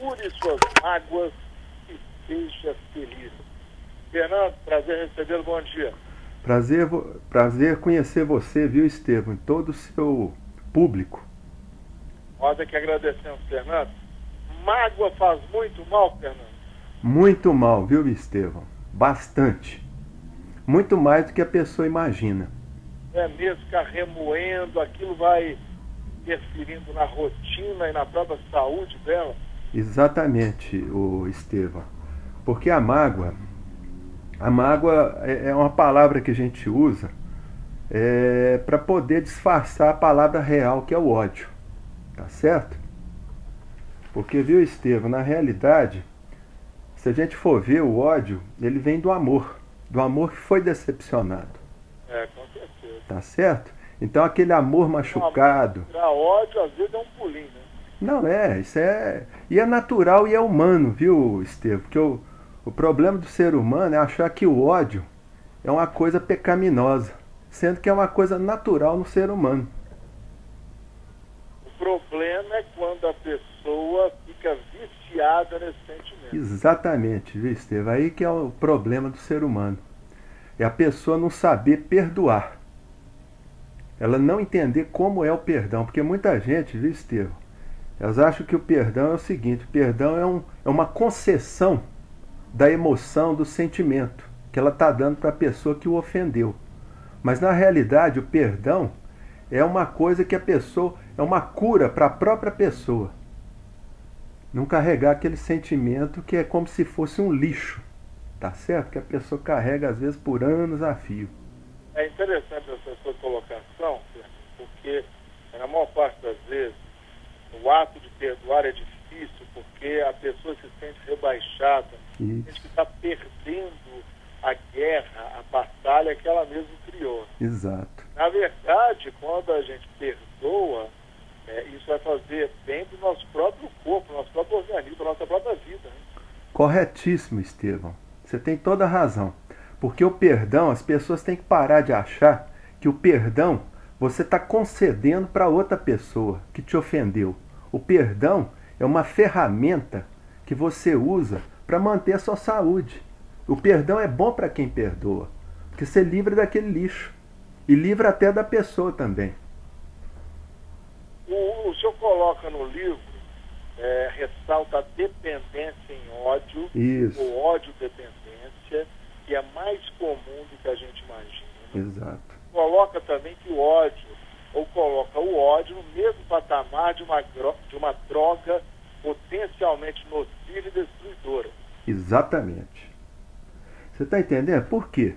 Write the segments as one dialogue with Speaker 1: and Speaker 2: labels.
Speaker 1: cure suas mágoas e seja feliz. Fernando, prazer recebê-lo, bom dia.
Speaker 2: Prazer conhecer você, viu, Estevão, e todo o seu público.
Speaker 1: Nós é que agradecemos, Fernando. Mágoa faz muito mal, Fernando?
Speaker 2: Muito mal, viu, Estevão? Bastante. Muito mais do que a pessoa imagina.
Speaker 1: É mesmo, ficar remoendo, aquilo vai interferindo na rotina e na própria saúde dela?
Speaker 2: Exatamente, o Estevão. Porque a mágoa é uma palavra que a gente usa para poder disfarçar a palavra real, que é o ódio. Tá certo? Porque, viu, Estevão, na realidade, se a gente for ver o ódio, ele vem do amor que foi decepcionado.
Speaker 1: Com certeza.
Speaker 2: Tá certo? Então aquele amor machucado.
Speaker 1: Pra ódio, às vezes é um pulinho, né?
Speaker 2: Não, isso é. E é natural e é humano, viu, Estevão? Porque o problema do ser humano é achar que o ódio é uma coisa pecaminosa, sendo que é uma coisa natural no ser humano.
Speaker 1: O problema é quando a pessoa fica viciada nesse sentimento.
Speaker 2: Exatamente, viu, Estevão? Aí que é o problema do ser humano. É a pessoa não saber perdoar. Ela não entender como é o perdão. Porque muita gente, viu, Estevão? Elas acham que o perdão é o seguinte: o perdão é uma concessão da emoção, do sentimento que ela está dando para a pessoa que o ofendeu. Mas na realidade o perdão é uma coisa que a pessoa, é uma cura para a própria pessoa. Não carregar aquele sentimento que é como se fosse um lixo, tá certo? Que a pessoa carrega às vezes por anos a fio.
Speaker 1: É interessante essa sua colocação, porque na maior parte das vezes o ato de perdoar é difícil porque a pessoa se sente rebaixada, sente que está perdendo a guerra, a batalha que ela mesma criou.
Speaker 2: Exato.
Speaker 1: Na verdade, quando a gente perdoa, isso vai fazer bem para o nosso próprio corpo, para o nosso próprio organismo, para a nossa própria vida. Né?
Speaker 2: Corretíssimo, Estevão. Você tem toda a razão. Porque o perdão, as pessoas têm que parar de achar que o perdão você está concedendo para outra pessoa que te ofendeu. O perdão é uma ferramenta que você usa para manter a sua saúde. O perdão é bom para quem perdoa, porque você livra daquele lixo e livra até da pessoa também.
Speaker 1: O senhor coloca no livro, ressalta a dependência em ódio,
Speaker 2: Isso.
Speaker 1: ou ódio-dependência, que é mais comum do que a gente imagina. Né?
Speaker 2: Exato.
Speaker 1: Coloca também que o ódio, ou coloca o ódio no mesmo patamar de uma droga potencialmente nociva e destruidora.
Speaker 2: Exatamente. Você está entendendo? Por quê?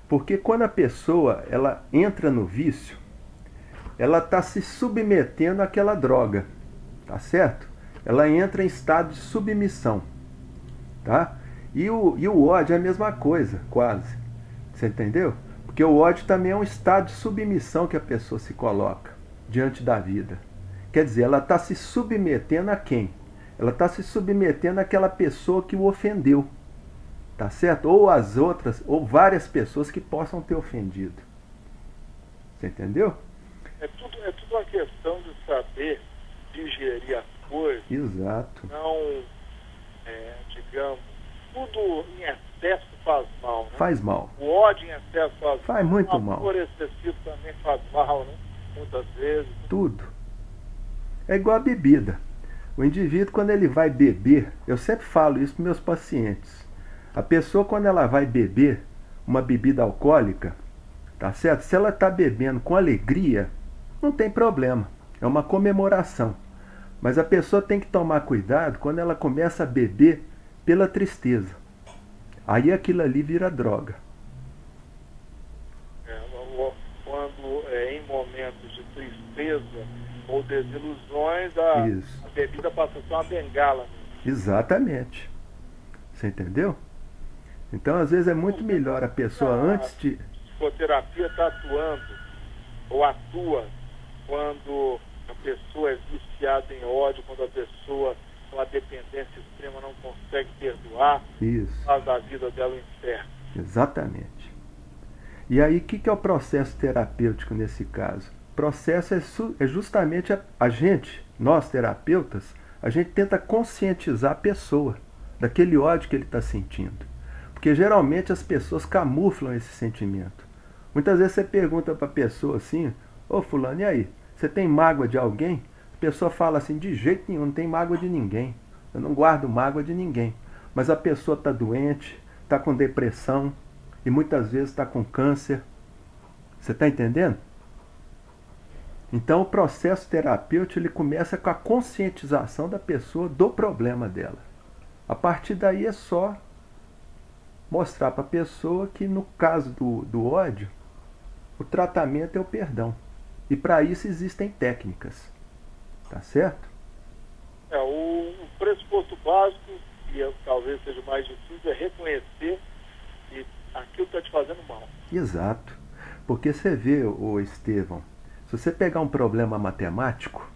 Speaker 2: Porque quando a pessoa ela entra no vício, ela está se submetendo àquela droga, tá certo? Ela entra em estado de submissão, tá? E o ódio é a mesma coisa, quase. Você entendeu? Porque o ódio também é um estado de submissão que a pessoa se coloca diante da vida. Quer dizer, ela está se submetendo a quem? Ela está se submetendo àquela pessoa que o ofendeu, tá certo? Ou as outras, ou várias pessoas que possam ter ofendido. Você entendeu?
Speaker 1: É tudo uma questão de saber digerir as coisas.
Speaker 2: Exato.
Speaker 1: Não, digamos, tudo em excesso faz mal, né?
Speaker 2: Faz mal.
Speaker 1: O ódio em excesso faz mal.
Speaker 2: Faz muito
Speaker 1: o
Speaker 2: mal.
Speaker 1: amor excessivo também faz mal, né? Muitas vezes.
Speaker 2: Tudo. É igual a bebida. O indivíduo, quando ele vai beber, eu sempre falo isso para meus pacientes. A pessoa, quando ela vai beber uma bebida alcoólica, tá certo? Se ela está bebendo com alegria, não tem problema. É uma comemoração. Mas a pessoa tem que tomar cuidado quando ela começa a beber pela tristeza. Aí aquilo ali vira droga.
Speaker 1: Quando em momentos de tristeza ou desilusões, a bebida passa a ser uma bengala.
Speaker 2: Exatamente. Você entendeu? Então, às vezes, é muito melhor a pessoa antes de...
Speaker 1: A psicoterapia está atuando, ou atua, quando a pessoa é viciada em ódio, quando a pessoa com uma dependência extrema não consegue perdoar, faz da vida dela um inferno.
Speaker 2: Exatamente. E aí, o que é o processo terapêutico nesse caso? O processo é justamente a gente, nós terapeutas, a gente tenta conscientizar a pessoa daquele ódio que ele está sentindo. Porque geralmente as pessoas camuflam esse sentimento. Muitas vezes você pergunta para a pessoa assim, ô fulano, e aí? Você tem mágoa de alguém? A pessoa fala assim, de jeito nenhum, não tem mágoa de ninguém. Eu não guardo mágoa de ninguém. Mas a pessoa está doente, está com depressão e muitas vezes está com câncer. Você está entendendo? Então o processo terapêutico ele começa com a conscientização da pessoa do problema dela. A partir daí é só mostrar para a pessoa que no caso do ódio, o tratamento é o perdão. E para isso existem técnicas. Tá certo?
Speaker 1: O pressuposto básico, e talvez seja o mais difícil, é reconhecer que aquilo está te fazendo mal.
Speaker 2: Exato. Porque você vê, ô Estevão, se você pegar um problema matemático,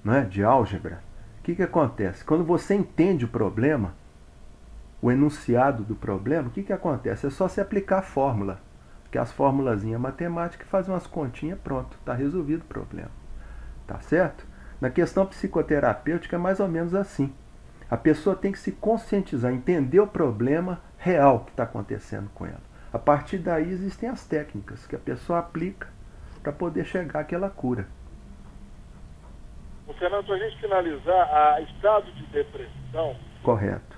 Speaker 2: não é, de álgebra, o que acontece? Quando você entende o problema, o enunciado do problema, o que acontece? É só você aplicar a fórmula. Que as formulazinhas matemáticas fazem umas continhas, pronto, está resolvido o problema. Tá certo? Na questão psicoterapêutica é mais ou menos assim. A pessoa tem que se conscientizar, entender o problema real que está acontecendo com ela. A partir daí existem as técnicas que a pessoa aplica para poder chegar àquela cura.
Speaker 1: Fernando, para a gente finalizar, estado de depressão,
Speaker 2: correto,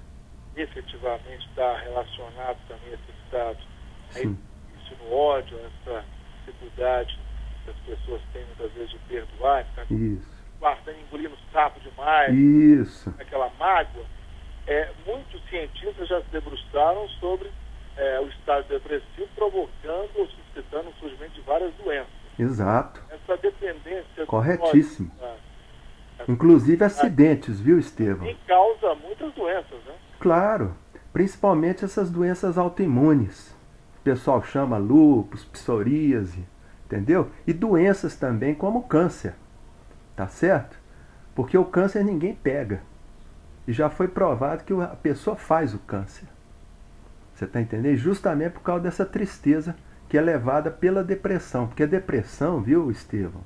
Speaker 1: efetivamente está relacionado também a esse estado,
Speaker 2: sim,
Speaker 1: isso no ódio, essa dificuldade que as pessoas têm muitas vezes de perdoar, ficar guardando, engolindo sapo demais,
Speaker 2: isso,
Speaker 1: aquela mágoa. Muitos cientistas já se debruçaram sobre o estado depressivo provocando ou suscitando o surgimento de várias doenças.
Speaker 2: Exato.
Speaker 1: Essa dependência...
Speaker 2: Corretíssimo. Inclusive acidentes, viu, Estevão?
Speaker 1: E causa muitas doenças, né?
Speaker 2: Claro, principalmente essas doenças autoimunes. O pessoal chama lúpus, psoríase, entendeu? E doenças também como câncer, tá certo? Porque o câncer ninguém pega. E já foi provado que a pessoa faz o câncer. Você está entendendo? Justamente por causa dessa tristeza que é levada pela depressão. Porque a depressão, viu, Estevão?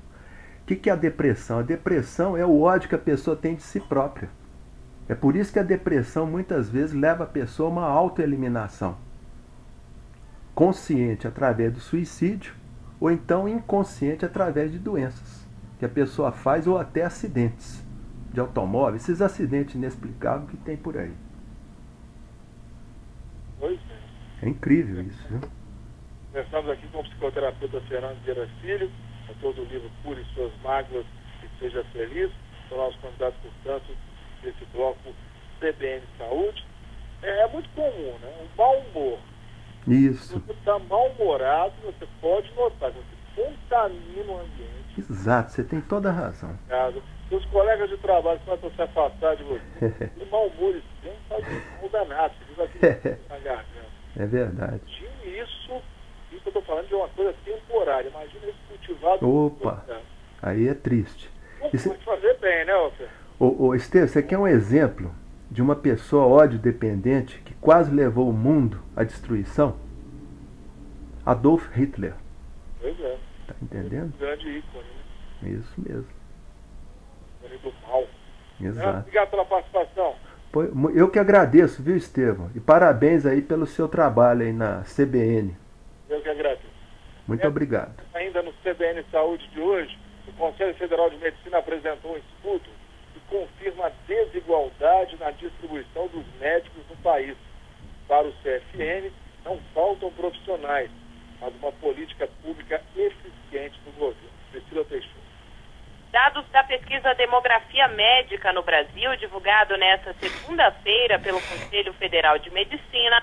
Speaker 2: O que é a depressão? A depressão é o ódio que a pessoa tem de si própria. É por isso que a depressão muitas vezes leva a pessoa a uma autoeliminação. Consciente através do suicídio, ou então inconsciente através de doenças que a pessoa faz, ou até acidentes de automóvel, esses acidentes inexplicáveis que tem por aí.
Speaker 1: Pois
Speaker 2: é. É incrível isso, viu?
Speaker 1: Conversamos aqui com o psicoterapeuta Fernando Vieira Filho, autor do livro Cure Suas Mágoas e Seja Feliz. Sou nosso candidato, portanto, desse bloco CBN Saúde. É muito comum, né? O mau humor.
Speaker 2: Isso.
Speaker 1: Se você está mal-humorado, você pode notar que você contamina o ambiente.
Speaker 2: Exato, você tem toda a razão.
Speaker 1: Seus colegas de trabalho começam a se afastar de você. O mau humor extremo faz um danado, você diz aqui na garganta.
Speaker 2: É verdade.
Speaker 1: Imagine isso eu estou falando de uma coisa temporária. Imagina isso cultivado.
Speaker 2: Opa, aí é triste.
Speaker 1: Não pode fazer bem, né, Alfer?
Speaker 2: Ô Estevam, você quer um exemplo de uma pessoa ódio-dependente que quase levou o mundo à destruição? Adolf Hitler.
Speaker 1: Pois é.
Speaker 2: Tá entendendo?
Speaker 1: Um grande ícone, né?
Speaker 2: Isso mesmo.
Speaker 1: Ícone do mal.
Speaker 2: Exato.
Speaker 1: Obrigado pela participação.
Speaker 2: Eu que agradeço, viu, Estevão? E parabéns aí pelo seu trabalho aí na CBN.
Speaker 1: Eu que agradeço.
Speaker 2: Muito obrigado.
Speaker 1: Ainda no CBN Saúde de hoje, o Conselho Federal de Medicina apresentou um estudo que confirma a desigualdade na distribuição dos médicos no país. Para o CFN, não faltam profissionais, mas uma política pública eficiente do governo. Priscila Teixeira.
Speaker 3: Dados da pesquisa Demografia Médica no Brasil, divulgado nesta segunda-feira pelo Conselho Federal de Medicina,